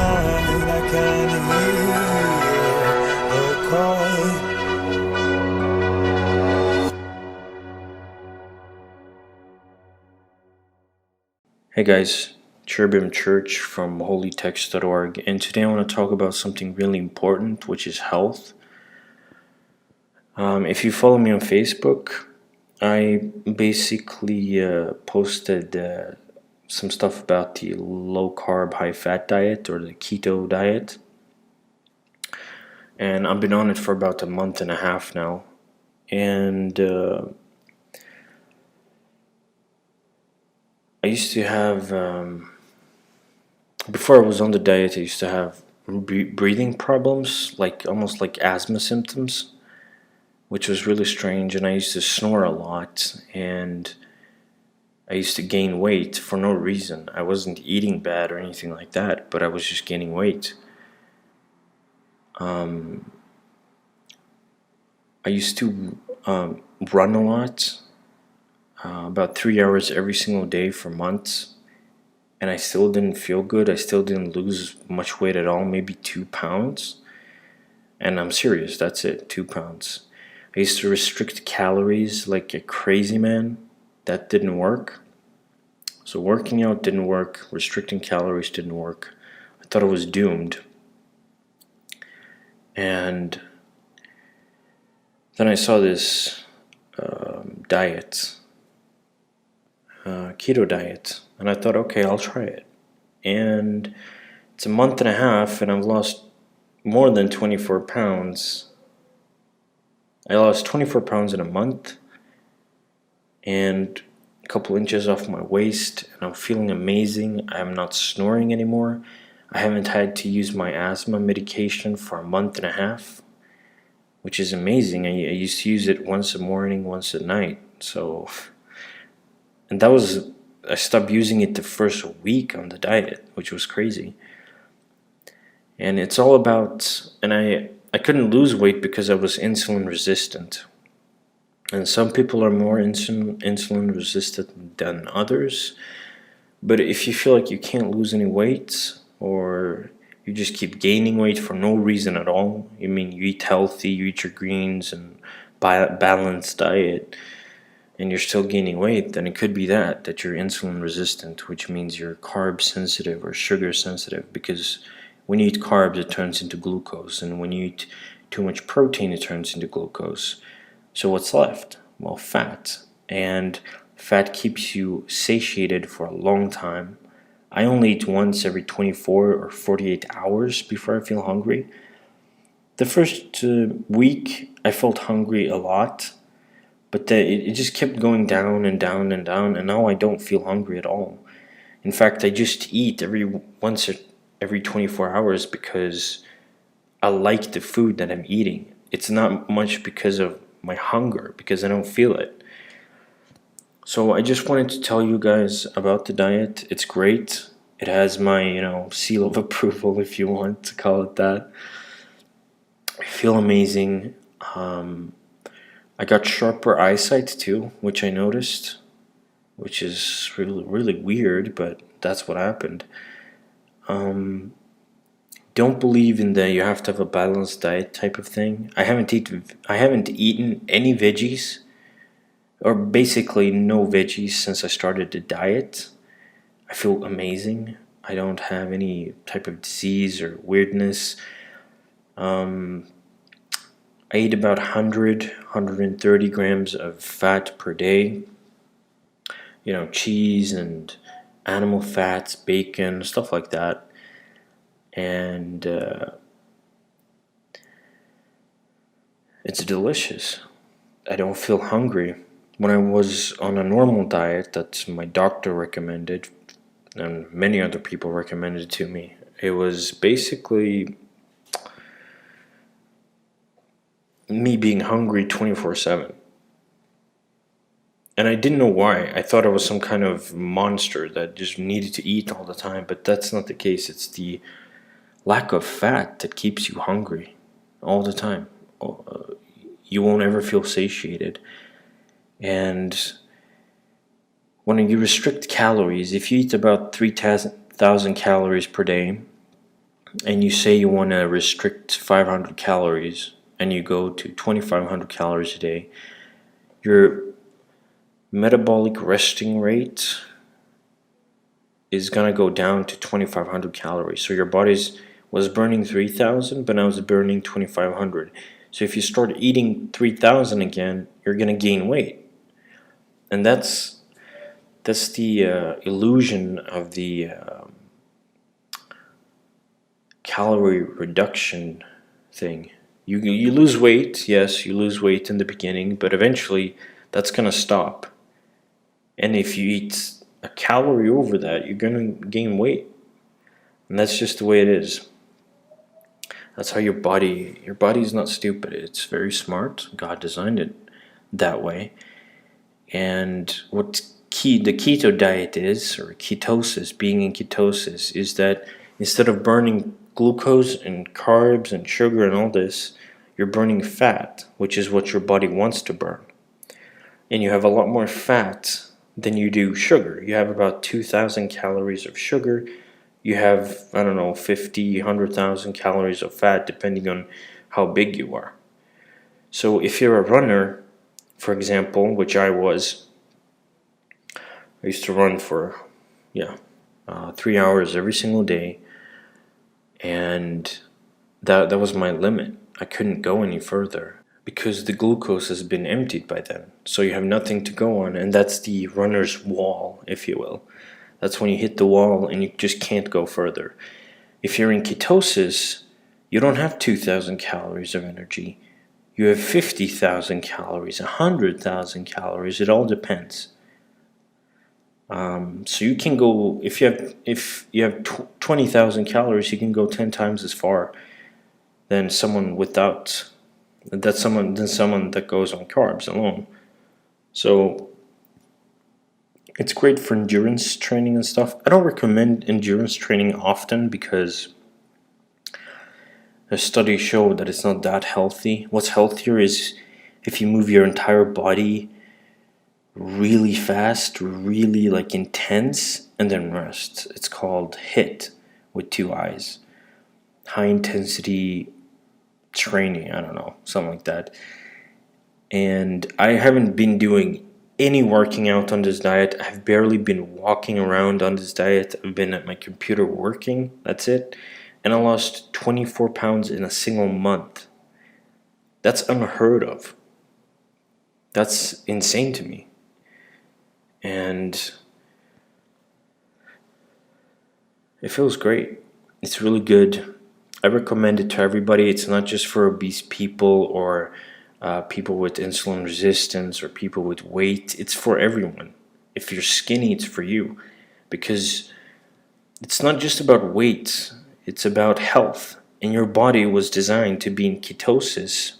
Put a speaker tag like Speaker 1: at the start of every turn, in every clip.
Speaker 1: night I can hear the cry.
Speaker 2: Hey guys, Cherubim Church from holytext.org, and today I want to talk about something really important, which is health. If you follow me on Facebook, I basically posted some stuff about the low-carb, high-fat diet, or the keto diet, and I've been on it for about a month and a half now, and I used to have, before I was on the diet, I used to have breathing problems, almost like asthma symptoms, which was really strange. And I used to snore a lot, and I used to gain weight for no reason. I wasn't eating bad or anything like that, but I was just gaining weight. I used to run a lot, about 3 hours every single day for months. And I still didn't feel good. I still didn't lose much weight at all, maybe 2 pounds. And I'm serious, that's it, 2 pounds. I used to restrict calories like a crazy man. That didn't work. So working out didn't work, restricting calories didn't work. I thought I was doomed. And then I saw this diet, keto diet, and I thought, okay, I'll try it. And it's a month and a half, and I've lost more than 24 pounds. I lost 24 pounds in a month, and a couple inches off my waist, and I'm feeling amazing. I'm not snoring anymore. I haven't had to use my asthma medication for a month and a half, which is amazing. I used to use it once a morning, once at night. And I stopped using it the first week on the diet, which was crazy. And it's all about, and I couldn't lose weight because I was insulin resistant. And some people are more insulin resistant than others. But if you feel like you can't lose any weight, or you just keep gaining weight for no reason at all, you eat healthy, you eat your greens and balanced diet, and you're still gaining weight, then it could be that you're insulin resistant, which means you're carb sensitive or sugar sensitive, because when you eat carbs, it turns into glucose, and when you eat too much protein, it turns into glucose. So what's left? Well, fat. And fat keeps you satiated for a long time. I only eat once every 24 or 48 hours before I feel hungry. The first week, I felt hungry a lot, but it just kept going down and down and down, and now I don't feel hungry at all. In fact, I just eat every 24 hours because I like the food that I'm eating. It's not much because of my hunger, because I don't feel it. So I just wanted to tell you guys about the diet. It's great. It has my, seal of approval, if you want to call it that. I feel amazing. I got sharper eyesight too, which I noticed, which is really, really weird, but that's what happened. Don't believe in the you have to have a balanced diet type of thing. I haven't eaten any veggies, or basically no veggies, since I started the diet. I feel amazing. I don't have any type of disease or weirdness. I eat about 130 grams of fat per day. Cheese and animal fats, bacon, stuff like that. And it's delicious. I don't feel hungry. When I was on a normal diet that my doctor recommended, and many other people recommended to me, it was basically me being hungry 24/7. And I didn't know why. I thought I was some kind of monster that just needed to eat all the time, but that's not the case. It's the lack of fat that keeps you hungry all the time. You won't ever feel satiated. And when you restrict calories, if you eat about 3,000 calories per day, and you say you want to restrict 500 calories and you go to 2,500 calories a day, your metabolic resting rate is going to go down to 2,500 calories. So your body was burning 3,000, but now it's burning 2,500. So if you start eating 3,000 again, you're going to gain weight. And that's the illusion of the calorie reduction thing. You lose weight, yes, you lose weight in the beginning, but eventually that's going to stop. And if you eat a calorie over that, you're going to gain weight. And that's just the way it is. That's how your body's not stupid. It's very smart. God designed it that way. And what the keto diet is, or ketosis, being in ketosis, is that instead of burning glucose and carbs and sugar and all this, you're burning fat, which is what your body wants to burn. And you have a lot more fat than you do sugar. You have about 2,000 calories of sugar. You have, 50, 100,000 calories of fat, depending on how big you are. So if you're a runner, for example, which I used to run for 3 hours every single day, and that was my limit. I couldn't go any further because the glucose has been emptied by then. So you have nothing to go on, and that's the runner's wall, if you will. That's when you hit the wall and you just can't go further. If you're in ketosis, you don't have 2,000 calories of energy. You have 50,000 calories, 100,000 calories. It all depends. So you can go, if you have 20,000 calories, you can go 10 times as far than someone that goes on carbs alone. So it's great for endurance training and stuff. I don't recommend endurance training often because the studies show that it's not that healthy. What's healthier is if you move your entire body really fast, really intense, and then rest. It's called HIIT with 2 I's. High intensity training, I don't know, something like that. And I haven't been doing any working out on this diet. I've barely been walking around on this diet. I've been at my computer working, that's it. And I lost 24 pounds in a single month. That's unheard of. That's insane to me. And it feels great. It's really good. I recommend it to everybody. It's not just for obese people or people with insulin resistance or people with weight. It's for everyone. If you're skinny, it's for you. Because it's not just about weight. It's about health. And your body was designed to be in ketosis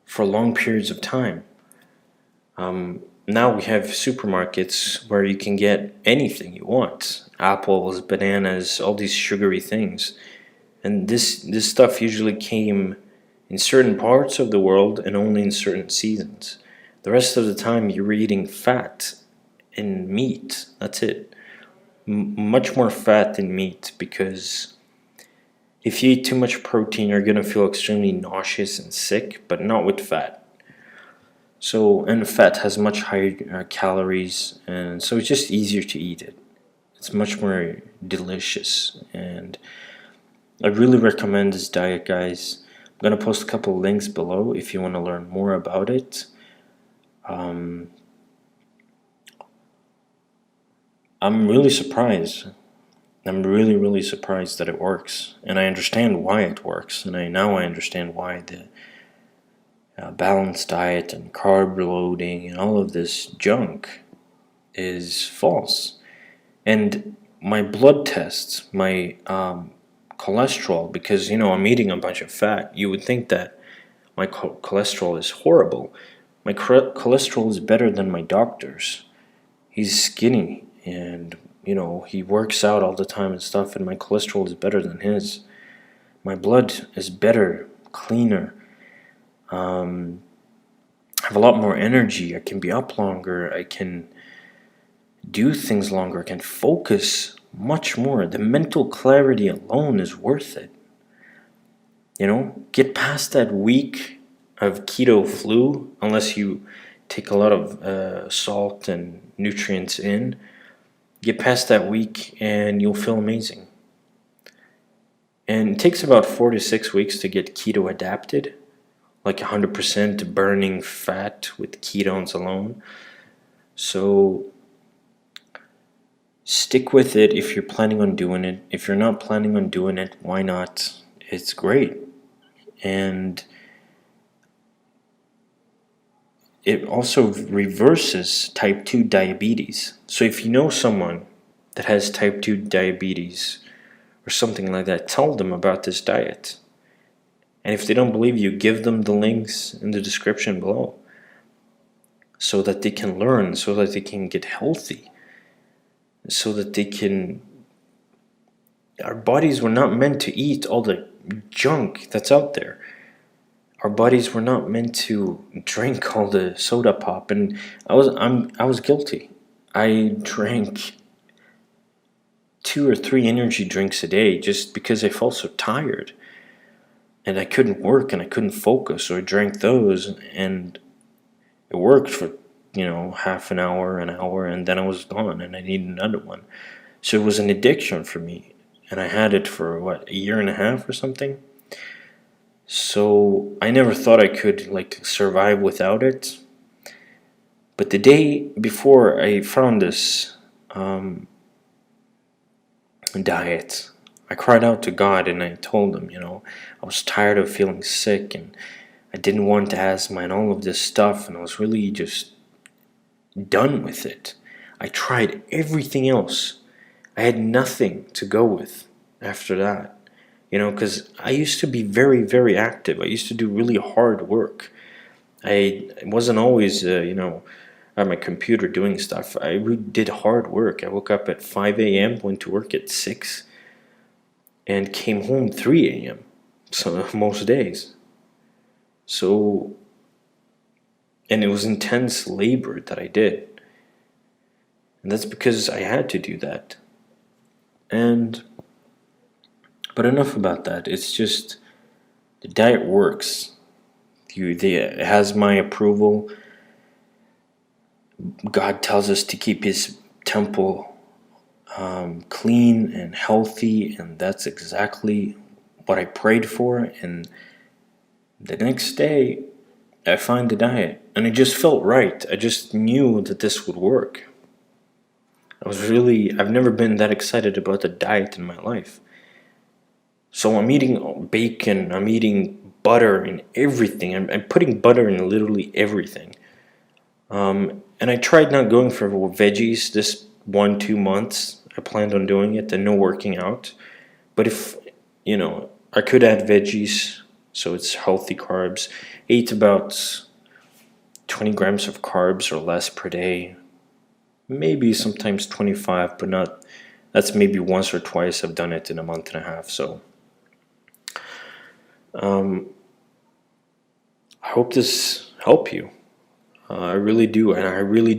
Speaker 2: for long periods of time. Now we have supermarkets where you can get anything you want. Apples, bananas, all these sugary things. And this stuff usually came in certain parts of the world and only in certain seasons. The rest of the time you're eating fat and meat. That's it. Much more fat than meat, because if you eat too much protein, you're going to feel extremely nauseous and sick, but not with fat. So, and fat has much higher calories, and so it's just easier to eat it. It's much more delicious, and I really recommend this diet, guys. I'm going to post a couple of links below if you want to learn more about it. I'm really surprised. I'm really, really surprised that it works, and I understand why it works, and now I understand why the balanced diet and carb loading and all of this junk is false. And my blood tests, my cholesterol, because I'm eating a bunch of fat, you would think that my cholesterol is horrible. My cholesterol is better than my doctor's. He's skinny and he works out all the time and stuff, and my cholesterol is better than his. My blood is better, cleaner. I have a lot more energy. I can be up longer. I can do things longer. I can focus much more. The mental clarity alone is worth it. Get past that week of keto flu, unless you take a lot of salt and nutrients in. Get past that week and you'll feel amazing. And it takes about 4 to 6 weeks to get keto adapted, like 100% burning fat with ketones alone. So stick with it if you're planning on doing it. If you're not planning on doing it, why not? It's great. And it also reverses type 2 diabetes. So if you know someone that has type 2 diabetes or something like that, tell them about this diet. And if they don't believe you, give them the links in the description below so that they can learn, so that they can get healthy, so that they can... Our bodies were not meant to eat all the junk that's out there. Our bodies were not meant to drink all the soda pop, and I was guilty. I drank 2 or 3 energy drinks a day just because I felt so tired, and I couldn't work and I couldn't focus. So I drank those, and it worked for half an hour, and then I was gone, and I needed another one. So it was an addiction for me, and I had it for a year and a half or something. So I never thought I could survive without it. But the day before I found this diet, I cried out to God and I told him, I was tired of feeling sick and I didn't want asthma and all of this stuff, and I was really just done with it. I tried everything else. I had nothing to go with after that. Because I used to be very, very active. I used to do really hard work. I wasn't always, at my computer doing stuff. I really did hard work. I woke up at 5 a.m., went to work at 6, and came home 3 a.m. So most days. So, and it was intense labor that I did. And that's because I had to do that. But enough about that. It's just the diet works. It has my approval. God tells us to keep His temple clean and healthy, and that's exactly what I prayed for. And the next day, I find the diet, and it just felt right. I just knew that this would work. I've never been that excited about the diet in my life. So I'm eating bacon, I'm eating butter in everything. I'm putting butter in literally everything. And I tried not going for veggies this 1-2 months. I planned on doing it and no working out. But if, I could add veggies, so it's healthy carbs. Ate about 20 grams of carbs or less per day. Maybe sometimes 25, but not. That's maybe once or twice I've done it in a month and a half, so... I hope this helped you. I really do, and I really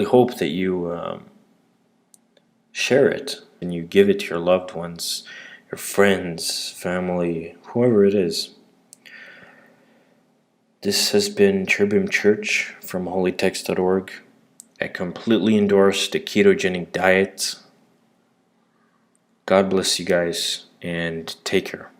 Speaker 2: hope that you share it and you give it to your loved ones, your friends, family, whoever it is. This has been Cherubim Church from holytext.org. I completely endorse the Ketogenic Diet. God bless you guys, and take care.